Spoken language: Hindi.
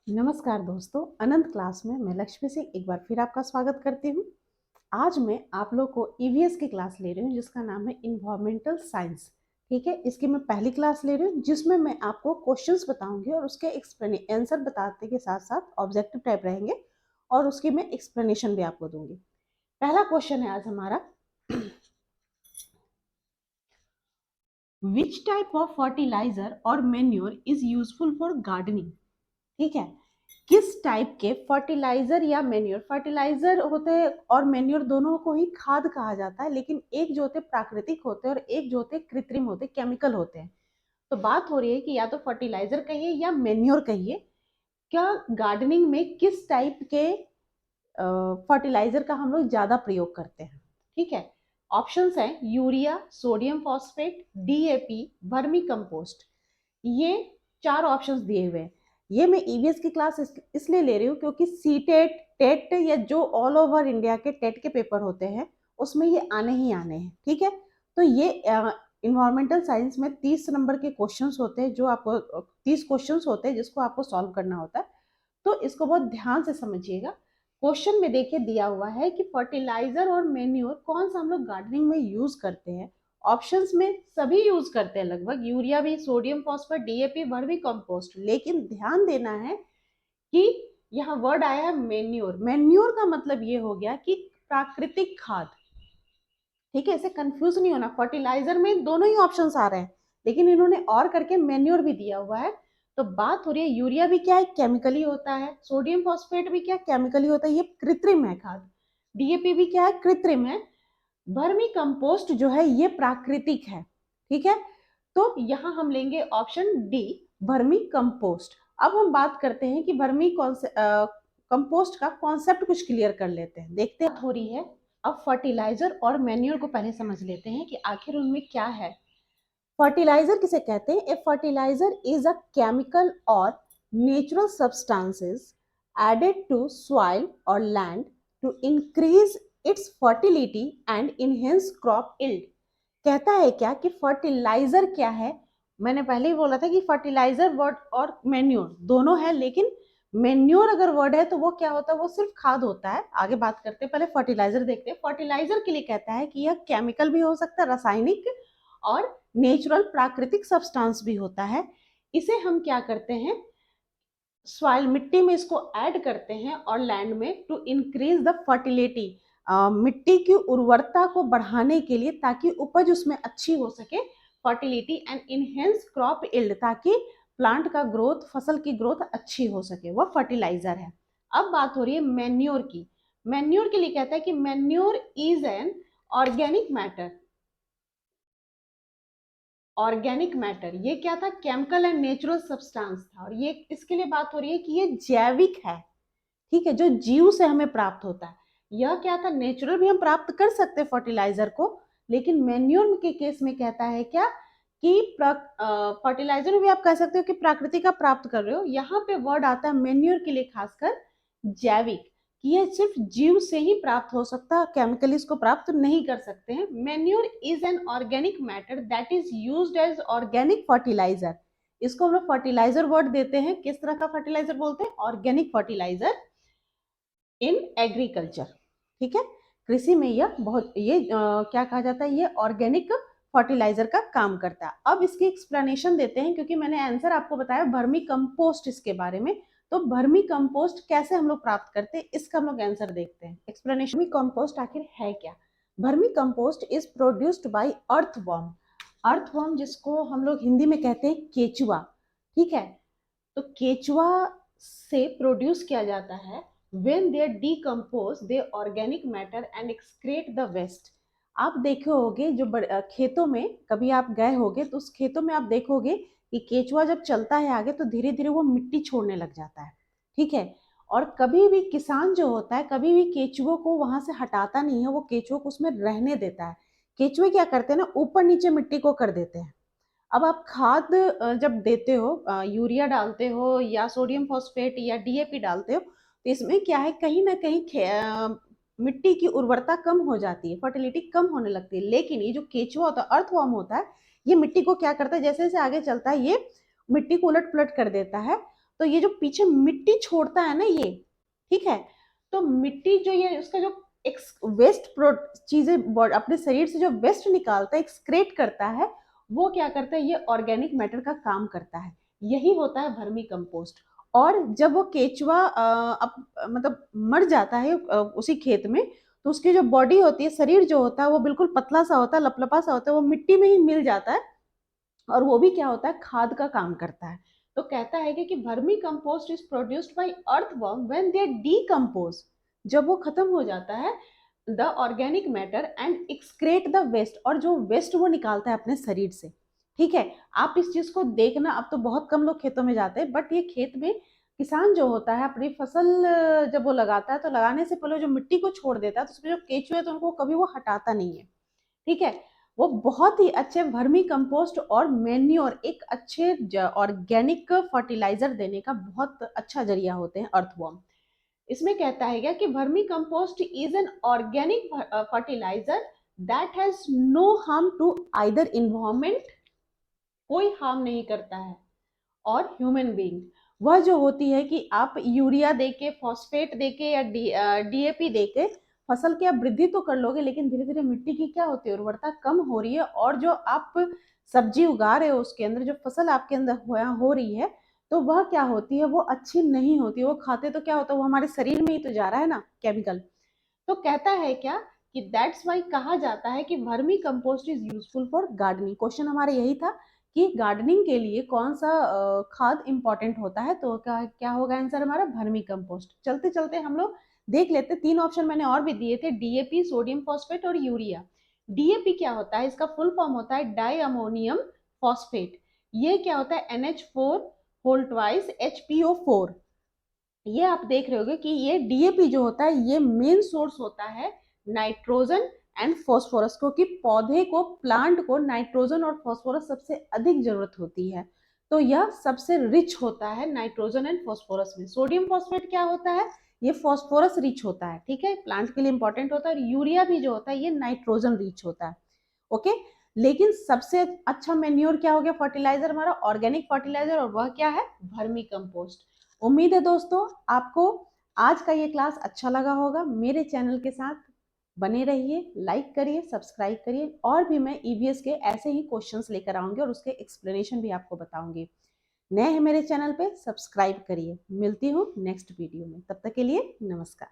नमस्कार दोस्तों, अनंत क्लास में मैं लक्ष्मी सिंह एक बार फिर आपका स्वागत करती हूँ। आज मैं आप लोग को ईवीएस की क्लास ले रही हूँ जिसका नाम है इन्वायरमेंटल साइंस। ठीक है, इसकी मैं पहली क्लास ले रही हूँ जिसमें मैं आपको क्वेश्चंस बताऊंगी और उसके आंसर बताते के साथ साथ ऑब्जेक्टिव टाइप रहेंगे और उसकी मैं एक्सप्लेनेशन भी आपको दूंगी। पहला क्वेश्चन है आज हमारा, विच टाइप ऑफ फर्टिलाइजर और manure is useful for gardening. ठीक है, किस टाइप के फर्टिलाइजर या मैन्योर, फर्टिलाइजर होते हैं और मैन्योर दोनों को ही खाद कहा जाता है, लेकिन एक जो होते प्राकृतिक होते हैं और एक जो होते कृत्रिम होते, केमिकल होते हैं। तो बात हो रही है कि या तो फर्टिलाइजर कहिए या मैन्योर कहिए, क्या गार्डनिंग में किस टाइप के फर्टिलाइजर का हम लोग ज्यादा प्रयोग करते हैं। ठीक है, ऑप्शंस हैं urea, sodium phosphate, DAP, vermi compost. ये चार ऑप्शंस दिए हुए हैं। ये मैं ईवीएस की क्लास इसलिए ले रही हूँ क्योंकि सीटेट, टेट या जो ऑल ओवर इंडिया के टेट के पेपर होते हैं उसमें ये आने ही आने हैं। ठीक है, तो ये इन्वायरमेंटल साइंस में 30 नंबर के क्वेश्चंस होते हैं, जो आपको 30 क्वेश्चंस होते हैं जिसको आपको सॉल्व करना होता है। तो इसको बहुत ध्यान से समझिएगा। क्वेश्चन में देखिए दिया हुआ है कि फर्टिलाइजर और मेन्योर कौन सा हम लोग गार्डनिंग में यूज करते हैं। ऑप्शंस में सभी यूज करते हैं लगभग, यूरिया भी, sodium phosphate, DAP, vermi compost. लेकिन ध्यान देना है कि यहाँ वर्ड आया है मेन्योर। मेन्योर का मतलब ये हो गया कि प्राकृतिक खाद। ठीक है, इसे कंफ्यूज नहीं होना, फर्टिलाइजर में दोनों ही ऑप्शंस आ रहे हैं लेकिन इन्होंने और करके मेन्योर भी दिया हुआ है। तो बात हो रही है, यूरिया भी क्या है, केमिकली होता है। सोडियम फॉस्फेट भी क्या, केमिकली होता है, ये कृत्रिम है खाद। डीएपी भी क्या है, कृत्रिम है। वर्मी कंपोस्ट जो है ये प्राकृतिक है। ठीक है, तो यहां हम लेंगे ऑप्शन डी, वर्मी कंपोस्ट। अब हम बात करते हैं कि वर्मी कंपोस्ट का कॉन्सेप्ट कुछ क्लियर कर लेते हैं, देखते हैं हो रही है। अब फर्टिलाइजर और मैन्योर को पहले समझ लेते हैं कि आखिर उनमें क्या है। फर्टिलाइजर किसे कहते हैं? A fertilizer is a chemical or natural substances added to soil or land to increase its fertility and enhance crop yield. कहता है क्या कि फर्टिलाइजर क्या है। मैंने पहले ही बोला था कि फर्टिलाइजर वर्ड और मैन्योर दोनों है, लेकिन मैन्योर अगर वर्ड है तो वो क्या होता है, वो सिर्फ खाद होता है। आगे बात करते हैं, पहले फर्टिलाइजर देखते हैं। फर्टिलाइजर के लिए कहता है कि यह केमिकल भी हो सकता है, रासायनिक, और नेचुरल प्राकृतिक सब्सटेंस भी होता है। इसे हम क्या करते हैं, सॉइल, मिट्टी में इसको ऐड करते हैं और लैंड में, टू इंक्रीज द फर्टिलिटी, मिट्टी की उर्वरता को बढ़ाने के लिए, ताकि उपज उसमें अच्छी हो सके, fertility and enhance crop yield, ताकि प्लांट का ग्रोथ, फसल की ग्रोथ अच्छी हो सके, वह फर्टिलाइजर है। अब बात हो रही है मैन्योर की। मैन्योर के लिए कहता है कि manure is an organic matter. Organic matter ये क्या था, केमिकल एंड नेचुरल सब्सटेंस था, और ये इसके लिए बात हो रही है कि ये जैविक है। ठीक है, जो जीव से हमें प्राप्त होता है। यह क्या था, नेचुरल भी हम प्राप्त कर सकते हैं फर्टिलाइजर को, लेकिन मैन्योर के केस में कहता है क्या कि फर्टिलाइजर में भी आप कह सकते हो कि प्राकृतिक का प्राप्त कर रहे हो। यहाँ पे वर्ड आता है मैन्योर के लिए खासकर जैविक, कि यह सिर्फ जीव से ही प्राप्त हो सकता है, केमिकली इसको प्राप्त नहीं कर सकते हैं। Manure is an organic matter that is used as organic fertiliser. इसको हम लोग फर्टिलाइजर वर्ड देते हैं। किस तरह का फर्टिलाइजर बोलते हैं, ऑर्गेनिक फर्टिलाइजर इन एग्रीकल्चर। ठीक है, कृषि में यह बहुत क्या कहा जाता है, ये ऑर्गेनिक फर्टिलाइजर का काम करता है। अब इसकी एक्सप्लेनेशन देते हैं, क्योंकि मैंने आंसर आपको बताया वर्मी कंपोस्ट इसके बारे में। तो वर्मी कंपोस्ट कैसे हम लोग प्राप्त करते हैं, इसका हम लोग आंसर देखते हैं। एक्सप्लेनेशन, वर्मी कंपोस्ट आखिर है क्या। Vermi compost is produced by earthworm. Earthworm जिसको हम लोग हिंदी में कहते हैं केचुआ। ठीक है, तो केचुआ से प्रोड्यूस किया जाता है। when they decompose their organic matter and excrete the waste। आप देखे होगे जो खेतों में कभी आप गए होगे तो उस खेतों में आप देखोगे कि केचुआ जब चलता है आगे तो धीरे धीरे वो मिट्टी छोड़ने लग जाता है। ठीक है, और कभी भी किसान जो होता है कभी भी केचुओं को वहां से हटाता नहीं है, वो केचुओं को उसमें रहने देता है। केचुए क्या करते हैं ना, ऊपर नीचे मिट्टी को कर देते हैं। अब आप खाद जब देते हो, यूरिया डालते हो या सोडियम फॉस्फेट या डीएपी डालते हो, तो इसमें क्या है, कहीं ना कहीं मिट्टी की उर्वरता कम हो जाती है, फर्टिलिटी कम होने लगती है। लेकिन ये जो केचुआ होता है, अर्थवर्म होता है, ये मिट्टी को क्या करता है, जैसे जैसे आगे चलता है ये मिट्टी को उलट पुलट कर देता है। तो ये जो पीछे मिट्टी छोड़ता है ना ये, ठीक है, तो मिट्टी जो ये उसका जो वेस्ट चीजें अपने शरीर से जो वेस्ट निकालता है, एक्सक्रेट करता है, वो क्या करता है, ये ऑर्गेनिक मैटर का काम करता है। यही होता है वर्मी कंपोस्ट। और जब वो केचुआ मतलब मर जाता है उसी खेत में, तो उसकी जो बॉडी होती है, शरीर जो होता है, वो बिल्कुल पतला सा होता है, लपलपा सा होता है, वो मिट्टी में ही मिल जाता है, और वो भी क्या होता है, खाद का काम करता है। तो कहता है कि vermicompost is produced by earthworm when they decompose, जब वो खत्म हो जाता है the organic matter and excrete the waste, और जो वेस्ट वो निकालता है अपने शरीर से। ठीक है, आप इस चीज को देखना, अब तो बहुत कम लोग खेतों में जाते हैं, बट ये खेत में किसान जो होता है अपनी फसल जब वो लगाता है, तो लगाने से पहले जो मिट्टी को छोड़ देता है, तो उसमें जो केचुए है तो उनको कभी वो हटाता नहीं है। ठीक है, वो बहुत ही अच्छे वर्मी कंपोस्ट और मेन्योर, एक अच्छे ऑर्गेनिक फर्टिलाइजर देने का बहुत अच्छा जरिया होते हैं अर्थवर्म। इसमें कहता है क्या कि vermicompost is an organic fertiliser that has no harm to either environment, कोई हार्म नहीं करता है, और ह्यूमन बीइंग। वह जो होती है कि आप यूरिया देके, फॉस्फेट देके या डीएपी देके फसल की आप वृद्धि तो कर लोगे, लेकिन धीरे धीरे मिट्टी की क्या होती है, उर्वरता कम हो रही है, और जो आप सब्जी उगा रहे हो उसके अंदर जो फसल आपके अंदर हो रही है, तो वह क्या होती है, वो अच्छी नहीं होती। वो खाते तो क्या होता है, वो हमारे शरीर में ही तो जा रहा है ना केमिकल। तो कहता है क्या कि दैट्स वाई कहा जाता है कि vermicompost is useful for gardening. Question हमारा यही था कि गार्डनिंग के लिए कौन सा खाद इंपॉर्टेंट होता है, तो क्या क्या होगा आंसर हमारा, वर्मी कंपोस्ट। चलते चलते हम लोग देख लेते, तीन ऑप्शन मैंने और भी दिए थे, डीएपी, सोडियम फॉस्फेट और यूरिया। डीएपी क्या होता है, इसका फुल फॉर्म होता है डाई अमोनियम फॉस्फेट। ये क्या होता है, NH4 होल ट्वाइस HPO4। ये आप देख रहे होगे कि ये डीएपी जो होता है, ये मेन सोर्स होता है नाइट्रोजन एंड फॉस्फोरस को, कि पौधे को, प्लांट को नाइट्रोजन और फॉस्फोरस सबसे अधिक जरूरत होती है। तो यह सबसे रिच होता है नाइट्रोजन एंड फॉस्फोरस में। सोडियम फॉस्फेट क्या होता है, ये फॉस्फोरस रिच होता है, ठीक है, प्लांट के लिए इंपॉर्टेंट होता है। और यूरिया भी जो होता है, ये नाइट्रोजन रिच होता है। ओके, लेकिन सबसे अच्छा मेन्योर क्या हो गया, फर्टिलाइजर हमारा, ऑर्गेनिक फर्टिलाइजर, और वह क्या है, वर्मी कंपोस्ट। उम्मीद है दोस्तों आपको आज का ये क्लास अच्छा लगा होगा। मेरे चैनल के साथ बने रहिए, लाइक करिए, सब्सक्राइब करिए, और भी मैं ईवीएस के ऐसे ही क्वेश्चंस लेकर आऊंगी और उसके एक्सप्लेनेशन भी आपको बताऊंगी। नए हैं मेरे चैनल पे, सब्सक्राइब करिए। मिलती हूँ नेक्स्ट वीडियो में, तब तक के लिए नमस्कार।